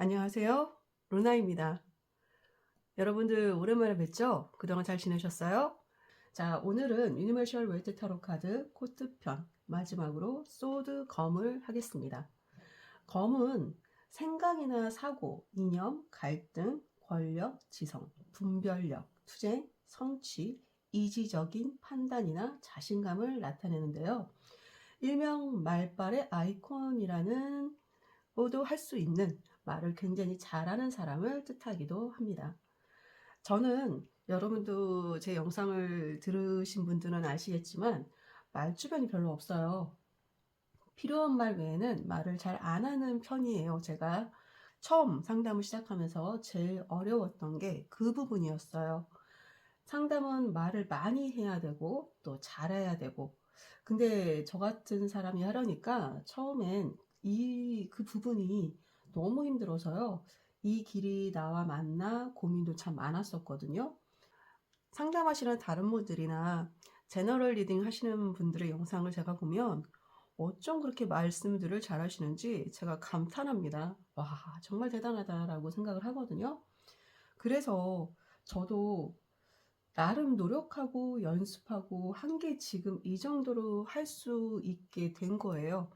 안녕하세요. 루나입니다. 여러분들 오랜만에 뵙죠? 그동안 잘 지내셨어요? 자, 오늘은 유니버셜 웨이트 타로 카드 코트편 마지막으로 소드 검을 하겠습니다. 검은 생각이나 사고, 이념, 갈등, 권력, 지성, 분별력, 투쟁, 성취, 이지적인 판단이나 자신감을 나타내는데요. 일명 말빨의 아이콘이라는 모두 할 수 있는 말을 굉장히 잘하는 사람을 뜻하기도 합니다. 저는 여러분도 제 영상을 들으신 분들은 아시겠지만 말주변이 별로 없어요. 필요한 말 외에는 말을 잘 안 하는 편이에요. 제가 처음 상담을 시작하면서 제일 어려웠던 게 그 부분이었어요. 상담은 말을 많이 해야 되고 또 잘해야 되고, 근데 저 같은 사람이 하려니까 처음엔 그 부분이 너무 힘들어서요. 이 길이 나와 맞나 고민도 참 많았었거든요. 상담하시는 다른 분들이나 제너럴 리딩 하시는 분들의 영상을 제가 보면 어쩜 그렇게 말씀들을 잘하시는지 제가 감탄합니다. 와, 정말 대단하다라고 생각을 하거든요. 그래서 저도 나름 노력하고 연습하고 한 게 지금 이 정도로 할 수 있게 된 거예요.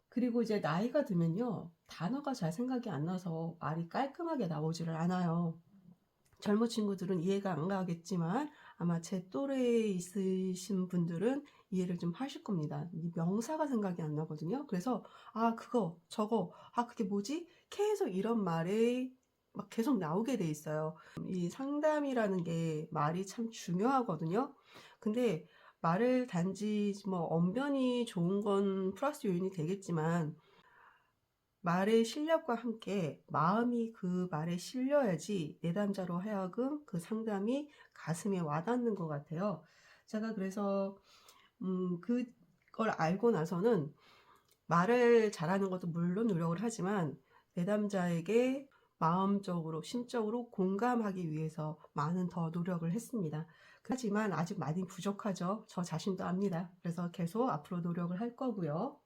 그리고 이제 나이가 들면요, 단어가 잘 생각이 안 나서 말이 깔끔하게 나오지를 않아요. 젊은 친구들은 이해가 안 가겠지만 아마 제 또래에 있으신 분들은 이해를 좀 하실 겁니다. 이 명사가 생각이 안 나거든요. 그래서 그거 저거 그게 뭐지? 계속 이런 말이 막 계속 나오게 돼 있어요. 이 상담이라는 게 말이 참 중요하거든요. 근데 말을 단지 뭐 언변이 좋은 건 플러스 요인이 되겠지만 말의 실력과 함께 마음이 그 말에 실려야지 내담자로 하여금 그 상담이 가슴에 와닿는 것 같아요. 제가 그래서 그걸 알고 나서는 말을 잘하는 것도 물론 노력을 하지만 내담자에게 마음적으로 심적으로 공감하기 위해서 많은 더 노력을 했습니다. 하지만 아직 많이 부족하죠. 저 자신도 압니다. 그래서 계속 앞으로 노력을 할 거고요.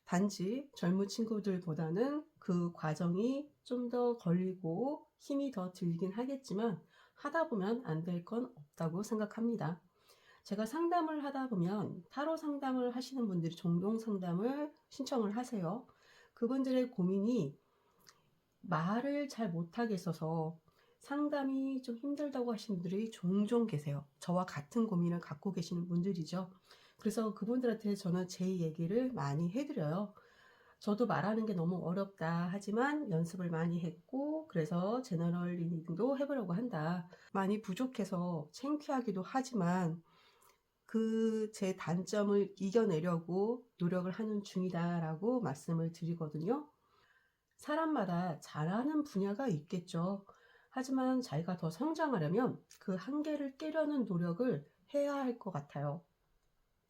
단지 젊은 친구들보다는 그 과정이 좀 더 걸리고 힘이 더 들긴 하겠지만 하다 보면 안 될 건 없다고 생각합니다. 제가 상담을 하다 보면 타로 상담을 하시는 분들이 종종 상담을 신청을 하세요. 그분들의 고민이 말을 잘 못하겠어서 상담이 좀 힘들다고 하시는 분들이 종종 계세요. 저와 같은 고민을 갖고 계시는 분들이죠. 그래서 그분들한테 저는 제 얘기를 많이 해드려요. 저도 말하는 게 너무 어렵다 하지만 연습을 많이 했고 그래서 제너럴 리딩도 해보려고 한다. 많이 부족해서 창피하기도 하지만 그 제 단점을 이겨내려고 노력을 하는 중이다라고 말씀을 드리거든요. 사람마다 잘하는 분야가 있겠죠. 하지만 자기가 더 성장하려면 그 한계를 깨려는 노력을 해야 할 것 같아요.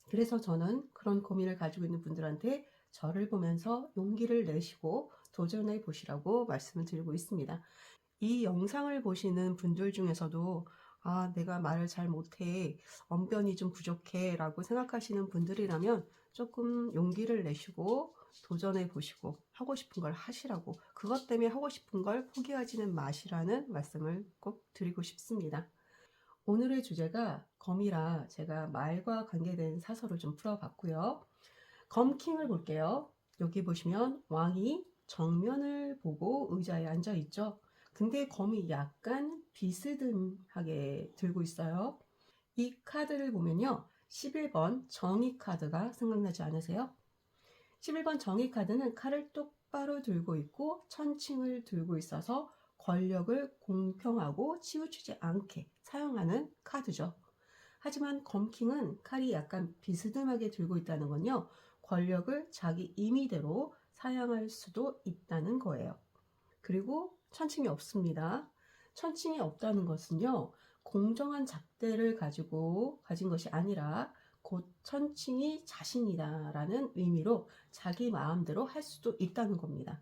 그래서 저는 그런 고민을 가지고 있는 분들한테 저를 보면서 용기를 내시고 도전해 보시라고 말씀을 드리고 있습니다. 이 영상을 보시는 분들 중에서도 내가 말을 잘 못해, 언변이 좀 부족해 라고 생각하시는 분들이라면 조금 용기를 내시고 도전해 보시고 하고 싶은 걸 하시라고, 그것 때문에 하고 싶은 걸 포기하지는 마시라는 말씀을 꼭 드리고 싶습니다. 오늘의 주제가 검이라 제가 말과 관계된 사설을 좀 풀어봤고요. 검킹을 볼게요. 여기 보시면 왕이 정면을 보고 의자에 앉아 있죠. 근데 검이 약간 비스듬하게 들고 있어요. 이 카드를 보면요, 11번 정의 카드가 생각나지 않으세요? 11번 정의 카드는 칼을 똑바로 들고 있고 천칭을 들고 있어서 권력을 공평하고 치우치지 않게 사용하는 카드죠. 하지만 검킹은 칼이 약간 비스듬하게 들고 있다는 건요, 권력을 자기 임의대로 사용할 수도 있다는 거예요. 그리고 천칭이 없습니다. 천칭이 없다는 것은요, 공정한 잣대를 가진 것이 아니라 곧 천칭이 자신이다 라는 의미로 자기 마음대로 할 수도 있다는 겁니다.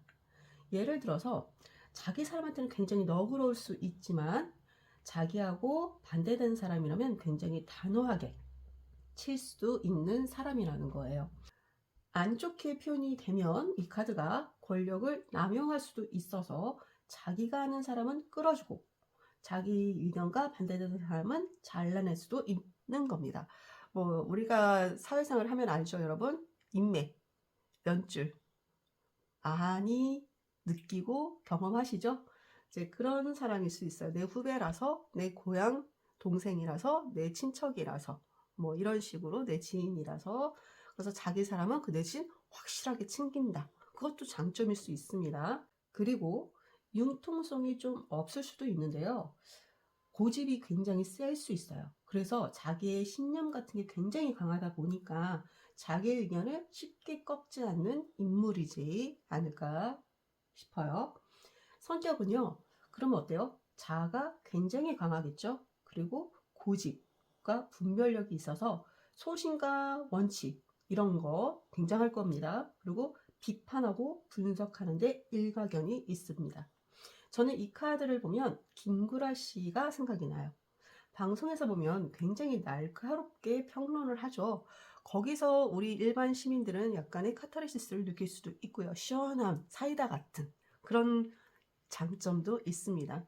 예를 들어서 자기 사람한테는 굉장히 너그러울 수 있지만 자기하고 반대되는 사람이라면 굉장히 단호하게 칠 수도 있는 사람이라는 거예요. 안 좋게 표현이 되면 이 카드가 권력을 남용할 수도 있어서 자기가 하는 사람은 끌어주고 자기 의견과 반대되는 사람은 잘라낼 수도 있는 겁니다. 뭐 우리가 사회생활을 하면 알죠, 여러분? 인맥, 연줄 많이 느끼고 경험하시죠? 이제 그런 사람일 수 있어요. 내 후배라서, 내 고향 동생이라서, 내 친척이라서, 뭐 이런 식으로 내 지인이라서. 그래서 자기 사람은 그 대신 확실하게 챙긴다. 그것도 장점일 수 있습니다. 그리고 융통성이 좀 없을 수도 있는데요. 고집이 굉장히 셀 수 있어요. 그래서 자기의 신념 같은 게 굉장히 강하다 보니까 자기의 의견을 쉽게 꺾지 않는 인물이지 않을까 싶어요. 성격은요, 그러면 어때요? 자아가 굉장히 강하겠죠? 그리고 고집과 분별력이 있어서 소신과 원칙, 이런 거 굉장할 겁니다. 그리고 비판하고 분석하는데 일가견이 있습니다. 저는 이 카드를 보면 김구라 씨가 생각이 나요. 방송에서 보면 굉장히 날카롭게 평론을 하죠. 거기서 우리 일반 시민들은 약간의 카타르시스를 느낄 수도 있고요. 시원한 사이다 같은 그런 장점도 있습니다.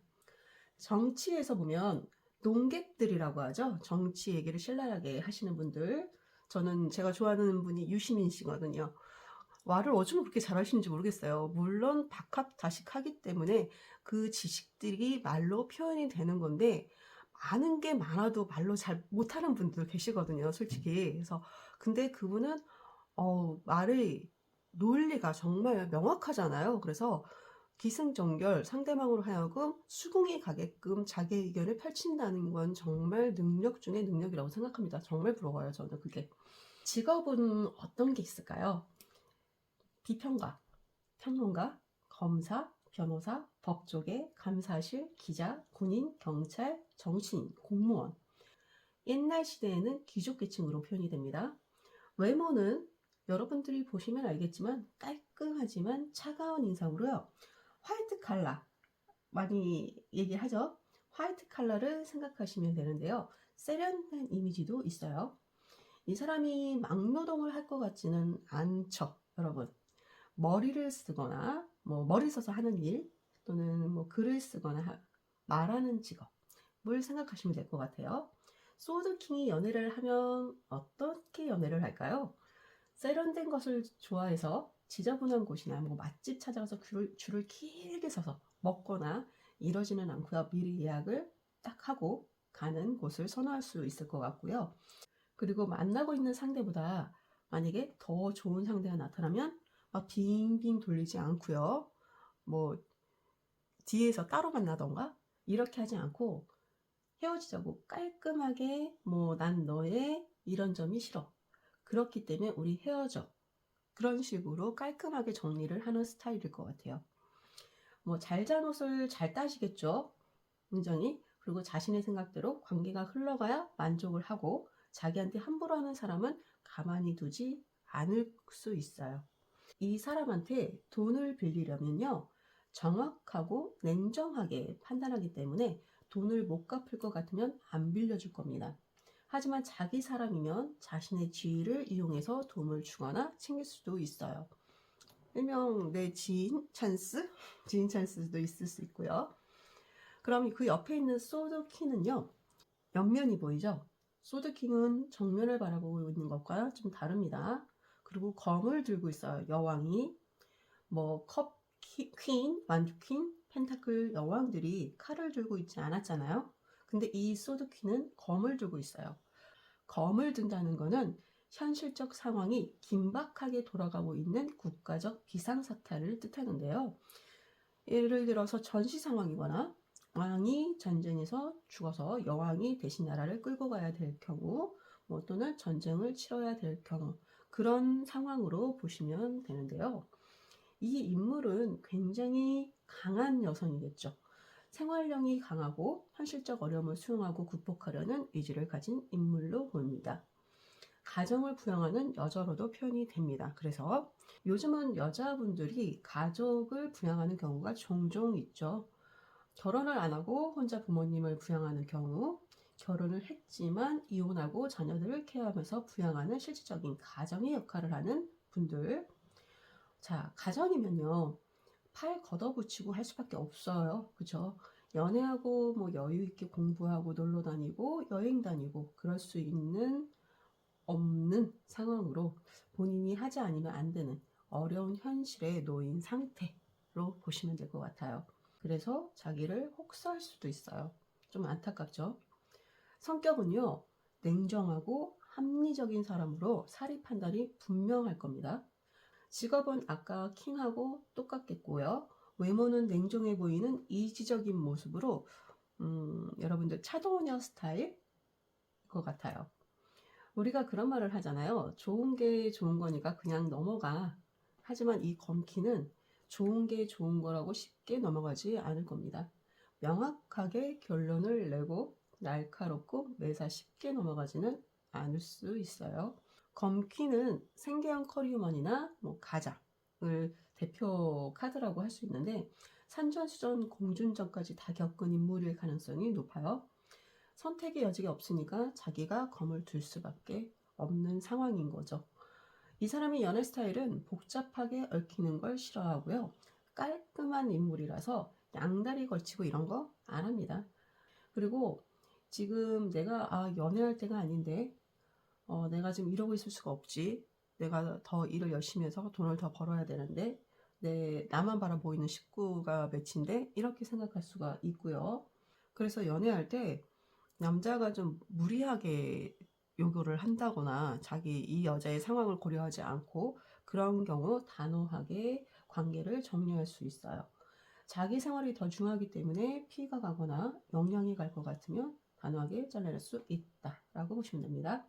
정치에서 보면 농객들이라고 하죠. 정치 얘기를 신랄하게 하시는 분들. 저는 제가 좋아하는 분이 유시민 씨거든요. 말을 어쩜 그렇게 잘하시는지 모르겠어요. 물론 박학다식하기 때문에 그 지식들이 말로 표현이 되는 건데 아는 게 많아도 말로 잘 못하는 분들 계시거든요, 솔직히. 그래서 근데 그분은 말의 논리가 정말 명확하잖아요. 그래서 기승전결 상대방으로 하여금 수긍이 가게끔 자기 의견을 펼친다는 건 정말 능력 중에 능력이라고 생각합니다. 정말 부러워요, 저는 그게. 직업은 어떤 게 있을까요? 비평가, 평론가, 검사, 변호사, 법조계, 감사실, 기자, 군인, 경찰, 정치인, 공무원. 옛날 시대에는 귀족계층으로 표현이 됩니다. 외모는 여러분들이 보시면 알겠지만 깔끔하지만 차가운 인상으로요. 화이트 칼라 많이 얘기하죠. 화이트 칼라를 생각하시면 되는데요. 세련된 이미지도 있어요. 이 사람이 막노동을 할 것 같지는 않죠, 여러분. 머리를 쓰거나 머리 써서 하는 일 또는 글을 쓰거나 말하는 직업을 생각하시면 될 것 같아요. 소드킹이 연애를 하면 어떻게 연애를 할까요? 세련된 것을 좋아해서 지저분한 곳이나 맛집 찾아가서 줄을 길게 서서 먹거나 이러지는 않고요. 미리 예약을 딱 하고 가는 곳을 선호할 수 있을 것 같고요. 그리고 만나고 있는 상대보다 만약에 더 좋은 상대가 나타나면 막 빙빙 돌리지 않고요. 뒤에서 따로 만나던가 이렇게 하지 않고 헤어지자고 깔끔하게 난 너의 이런 점이 싫어. 그렇기 때문에 우리 헤어져. 그런 식으로 깔끔하게 정리를 하는 스타일일 것 같아요. 잘잘못을 잘 따지겠죠. 굉장히. 그리고 자신의 생각대로 관계가 흘러가야 만족을 하고 자기한테 함부로 하는 사람은 가만히 두지 않을 수 있어요. 이 사람한테 돈을 빌리려면요. 정확하고 냉정하게 판단하기 때문에 돈을 못 갚을 것 같으면 안 빌려줄 겁니다. 하지만 자기 사람이면 자신의 지위를 이용해서 도움을 주거나 챙길 수도 있어요. 일명 내 지인 찬스? 지인 찬스도 있을 수 있고요. 그럼 그 옆에 있는 소드킹은요. 옆면이 보이죠? 소드킹은 정면을 바라보고 있는 것과 좀 다릅니다. 그리고 검을 들고 있어요. 여왕이. 컵 퀸, 완주 퀸, 펜타클 여왕들이 칼을 들고 있지 않았잖아요. 근데 이 소드퀸은 검을 들고 있어요. 검을 든다는 것은 현실적 상황이 긴박하게 돌아가고 있는 국가적 비상사태를 뜻하는데요. 예를 들어서 전시 상황이거나 왕이 전쟁에서 죽어서 여왕이 대신 나라를 끌고 가야 될 경우 또는 전쟁을 치러야 될 경우 그런 상황으로 보시면 되는데요. 이 인물은 굉장히 강한 여성이겠죠. 생활력이 강하고 현실적 어려움을 수용하고 극복하려는 의지를 가진 인물로 보입니다. 가정을 부양하는 여자로도 표현이 됩니다. 그래서 요즘은 여자분들이 가족을 부양하는 경우가 종종 있죠. 결혼을 안 하고 혼자 부모님을 부양하는 경우, 결혼을 했지만 이혼하고 자녀들을 케어하면서 부양하는 실질적인 가정의 역할을 하는 분들, 자, 가정이면요. 팔 걷어붙이고 할 수밖에 없어요. 그죠? 연애하고 뭐 여유 있게 공부하고 놀러 다니고 여행 다니고 그럴 수 있는 없는 상황으로 본인이 하지 않으면 안 되는 어려운 현실에 놓인 상태로 보시면 될 것 같아요. 그래서 자기를 혹사할 수도 있어요. 좀 안타깝죠? 성격은요, 냉정하고 합리적인 사람으로 사리 판단이 분명할 겁니다. 직업은 아까 킹하고 똑같겠고요. 외모는 냉정해 보이는 이지적인 모습으로 여러분들 차도녀 스타일 것 같아요. 우리가 그런 말을 하잖아요. 좋은 게 좋은 거니까 그냥 넘어가. 하지만 이 검키는 좋은 게 좋은 거라고 쉽게 넘어가지 않을 겁니다. 명확하게 결론을 내고 날카롭고 매사 쉽게 넘어가지는 않을 수 있어요. 검키는 생계형 커리어먼이나 뭐 가장을 대표 카드라고 할 수 있는데 산전수전 공준전까지 다 겪은 인물일 가능성이 높아요. 선택의 여지가 없으니까 자기가 검을 들 수밖에 없는 상황인 거죠. 이 사람의 연애 스타일은 복잡하게 얽히는 걸 싫어하고요. 깔끔한 인물이라서 양다리 걸치고 이런 거 안 합니다. 그리고 지금 내가 연애할 때가 아닌데 내가 지금 이러고 있을 수가 없지. 내가 더 일을 열심히 해서 돈을 더 벌어야 되는데 나만 바라보이는 식구가 몇인데 이렇게 생각할 수가 있고요. 그래서 연애할 때 남자가 좀 무리하게 요구를 한다거나 자기 이 여자의 상황을 고려하지 않고 그런 경우 단호하게 관계를 정리할 수 있어요. 자기 생활이 더 중요하기 때문에 피해가 가거나 영향이 갈 것 같으면 단호하게 잘라낼 수 있다라고 보시면 됩니다.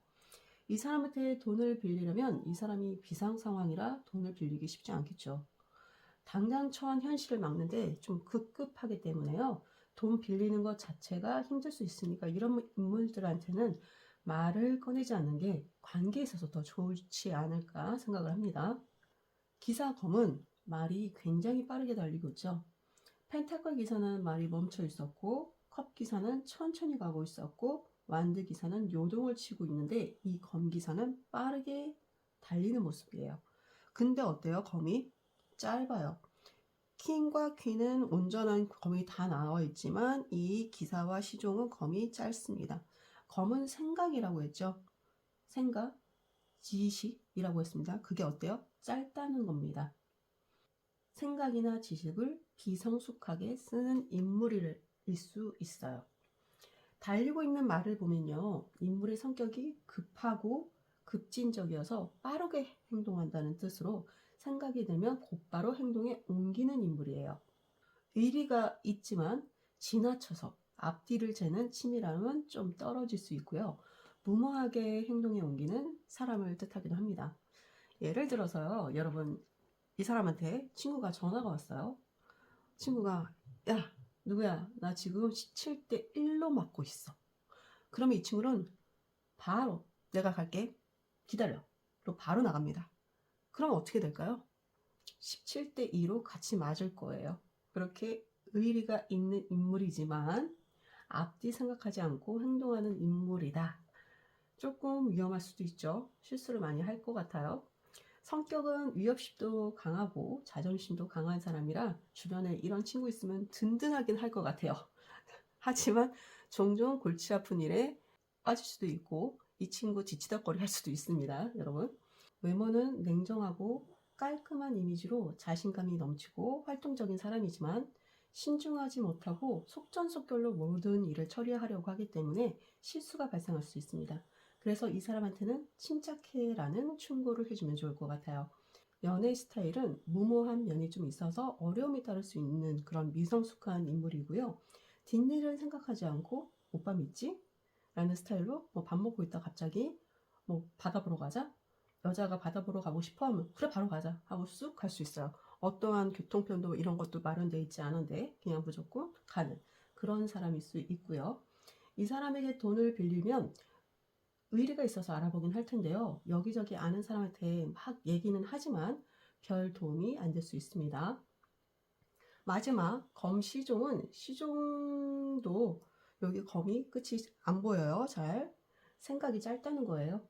이 사람한테 돈을 빌리려면 이 사람이 비상 상황이라 돈을 빌리기 쉽지 않겠죠. 당장 처한 현실을 막는데 좀 급급하기 때문에요. 돈 빌리는 것 자체가 힘들 수 있으니까 이런 인물들한테는 말을 꺼내지 않는 게 관계에 있어서 더 좋지 않을까 생각을 합니다. 기사 검은 말이 굉장히 빠르게 달리고 있죠. 펜타클 기사는 말이 멈춰 있었고 컵 기사는 천천히 가고 있었고 완드 기사는 요동을 치고 있는데 이 검 기사는 빠르게 달리는 모습이에요. 근데 어때요? 검이 짧아요. 킹과 퀸은 온전한 검이 다 나와 있지만 이 기사와 시종은 검이 짧습니다. 검은 생각이라고 했죠. 생각, 지식이라고 했습니다. 그게 어때요? 짧다는 겁니다. 생각이나 지식을 비성숙하게 쓰는 인물일 수 있어요. 달리고 있는 말을 보면요. 인물의 성격이 급하고 급진적이어서 빠르게 행동한다는 뜻으로 생각이 들면 곧바로 행동에 옮기는 인물이에요. 의리가 있지만 지나쳐서 앞뒤를 재는 치밀함은 좀 떨어질 수 있고요. 무모하게 행동에 옮기는 사람을 뜻하기도 합니다. 예를 들어서요. 여러분 이 사람한테 친구가 전화가 왔어요. 친구가 야 누구야 나 지금 17대 1로 맞고 있어. 그러면 이 친구는 바로 내가 갈게 기다려 로 바로 나갑니다. 그럼 어떻게 될까요? 17대 2로 같이 맞을 거예요. 그렇게 의리가 있는 인물이지만 앞뒤 생각하지 않고 행동하는 인물이다. 조금 위험할 수도 있죠. 실수를 많이 할 것 같아요. 성격은 위협심도 강하고 자존심도 강한 사람이라 주변에 이런 친구 있으면 든든하긴 할 것 같아요. 하지만 종종 골치 아픈 일에 빠질 수도 있고 이 친구 지치덕거리 할 수도 있습니다. 여러분 외모는 냉정하고 깔끔한 이미지로 자신감이 넘치고 활동적인 사람이지만 신중하지 못하고 속전속결로 모든 일을 처리하려고 하기 때문에 실수가 발생할 수 있습니다. 그래서 이 사람한테는 침착해라는 충고를 해주면 좋을 것 같아요. 연애 스타일은 무모한 면이 좀 있어서 어려움이 따를 수 있는 그런 미성숙한 인물이고요. 뒷일을 생각하지 않고 오빠 믿지? 라는 스타일로 뭐 밥 먹고 있다 갑자기 뭐 바다 보러 가자? 여자가 바다 보러 가고 싶어 하면 그래 바로 가자 하고 쑥 갈 수 있어요. 어떠한 교통편도 이런 것도 마련되어 있지 않은데 그냥 무조건 가는 그런 사람일 수 있고요. 이 사람에게 돈을 빌리면 의리가 있어서 알아보긴 할 텐데요. 여기저기 아는 사람한테 막 얘기는 하지만 별 도움이 안 될 수 있습니다. 마지막 검 시종은 시종도 여기 검이 끝이 안 보여요. 잘 생각이 짧다는 거예요.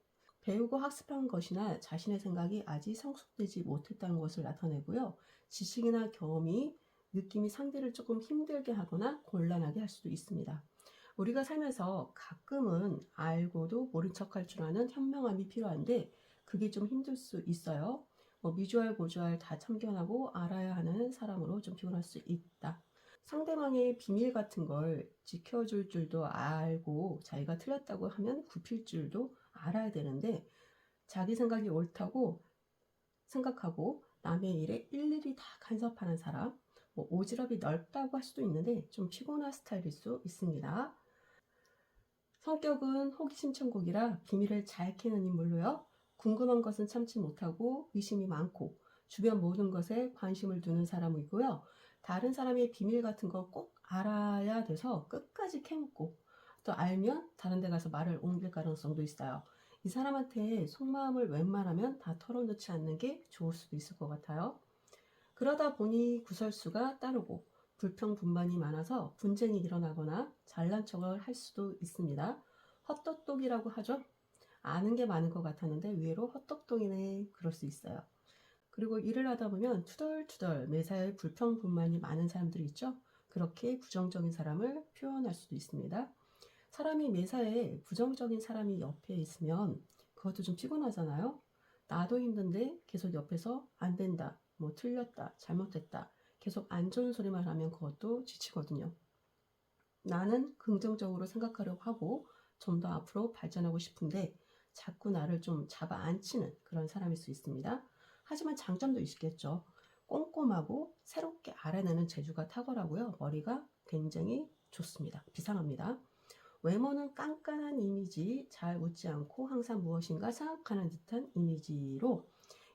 배우고 학습한 것이나 자신의 생각이 아직 성숙되지 못했다는 것을 나타내고요. 지식이나 경험이 느낌이 상대를 조금 힘들게 하거나 곤란하게 할 수도 있습니다. 우리가 살면서 가끔은 알고도 모른 척할 줄 아는 현명함이 필요한데 그게 좀 힘들 수 있어요. 미주알 고주알 다 참견하고 알아야 하는 사람으로 좀 피곤할 수 있다. 상대방의 비밀 같은 걸 지켜줄 줄도 알고 자기가 틀렸다고 하면 굽힐 줄도 알아야 되는데 자기 생각이 옳다고 생각하고 남의 일에 일일이 다 간섭하는 사람, 오지랖이 넓다고 할 수도 있는데 좀 피곤한 스타일일 수 있습니다. 성격은 호기심 천국이라 비밀을 잘 캐는 인물로요. 궁금한 것은 참지 못하고 의심이 많고 주변 모든 것에 관심을 두는 사람이고요. 다른 사람의 비밀 같은 거 꼭 알아야 돼서 끝까지 캐묻고 또 알면 다른 데 가서 말을 옮길 가능성도 있어요. 이 사람한테 속마음을 웬만하면 다 털어놓지 않는 게 좋을 수도 있을 것 같아요. 그러다 보니 구설수가 따르고 불평불만이 많아서 분쟁이 일어나거나 잘난 척을 할 수도 있습니다. 헛똑똑이라고 하죠. 아는 게 많은 것 같았는데 의외로 헛똑똑이네 그럴 수 있어요. 그리고 일을 하다 보면 투덜투덜 매사에 불평불만이 많은 사람들이 있죠. 그렇게 부정적인 사람을 표현할 수도 있습니다. 사람이 매사에 부정적인 사람이 옆에 있으면 그것도 좀 피곤하잖아요. 나도 힘든데 계속 옆에서 안 된다, 틀렸다, 잘못됐다 계속 안 좋은 소리만 하면 그것도 지치거든요. 나는 긍정적으로 생각하려고 하고 좀 더 앞으로 발전하고 싶은데 자꾸 나를 좀 잡아 앉히는 그런 사람일 수 있습니다. 하지만 장점도 있겠죠. 꼼꼼하고 새롭게 알아내는 재주가 탁월하고요. 머리가 굉장히 좋습니다. 비상합니다. 외모는 깐깐한 이미지, 잘 웃지 않고 항상 무엇인가 생각하는 듯한 이미지로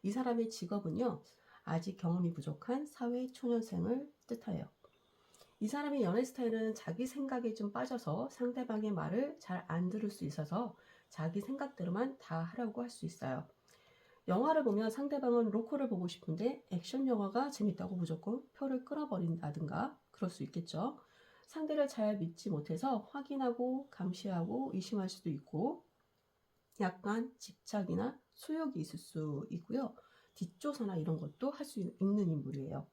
이 사람의 직업은요. 아직 경험이 부족한 사회 초년생을 뜻해요. 이 사람의 연애 스타일은 자기 생각에 좀 빠져서 상대방의 말을 잘 안 들을 수 있어서 자기 생각대로만 다 하려고 할 수 있어요. 영화를 보면 상대방은 로코를 보고 싶은데 액션 영화가 재밌다고 무조건 표를 끊어버린다든가 그럴 수 있겠죠. 상대를 잘 믿지 못해서 확인하고 감시하고 의심할 수도 있고 약간 집착이나 소욕이 있을 수 있고요. 뒷조사나 이런 것도 할 수 있는 인물이에요.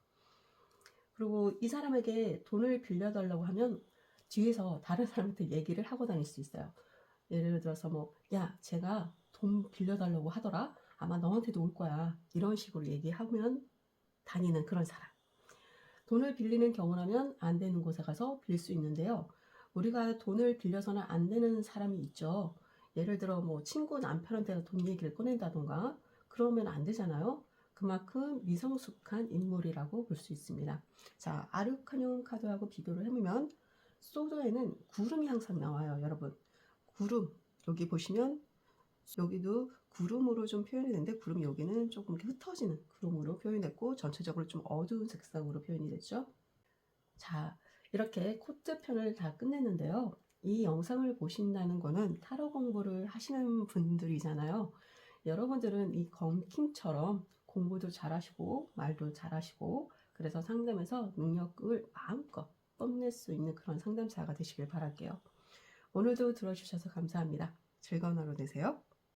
그리고 이 사람에게 돈을 빌려달라고 하면 뒤에서 다른 사람한테 얘기를 하고 다닐 수 있어요. 예를 들어서 야, 제가 돈 빌려달라고 하더라. 아마 너한테도 올 거야. 이런 식으로 얘기하면 다니는 그런 사람. 돈을 빌리는 경우라면 안 되는 곳에 가서 빌릴 수 있는데요. 우리가 돈을 빌려서는 안 되는 사람이 있죠. 예를 들어 친구 남편한테 돈 얘기를 꺼낸다던가 그러면 안 되잖아요. 그만큼 미성숙한 인물이라고 볼 수 있습니다. 자, 아르카뇽 카드하고 비교를 해보면 소드에는 구름이 항상 나와요. 여러분, 구름 여기 보시면 여기도 구름으로 좀 표현이 되는데 구름이 여기는 조금 흩어지는 구름으로 표현이 됐고 전체적으로 좀 어두운 색상으로 표현이 됐죠. 자, 이렇게 코트 편을 다 끝냈는데요. 이 영상을 보신다는 거는 타로 공부를 하시는 분들이잖아요. 여러분들은 이 검킹처럼 공부도 잘하시고 말도 잘하시고 그래서 상담에서 능력을 마음껏 뽐낼 수 있는 그런 상담사가 되시길 바랄게요. 오늘도 들어주셔서 감사합니다. 즐거운 하루 되세요.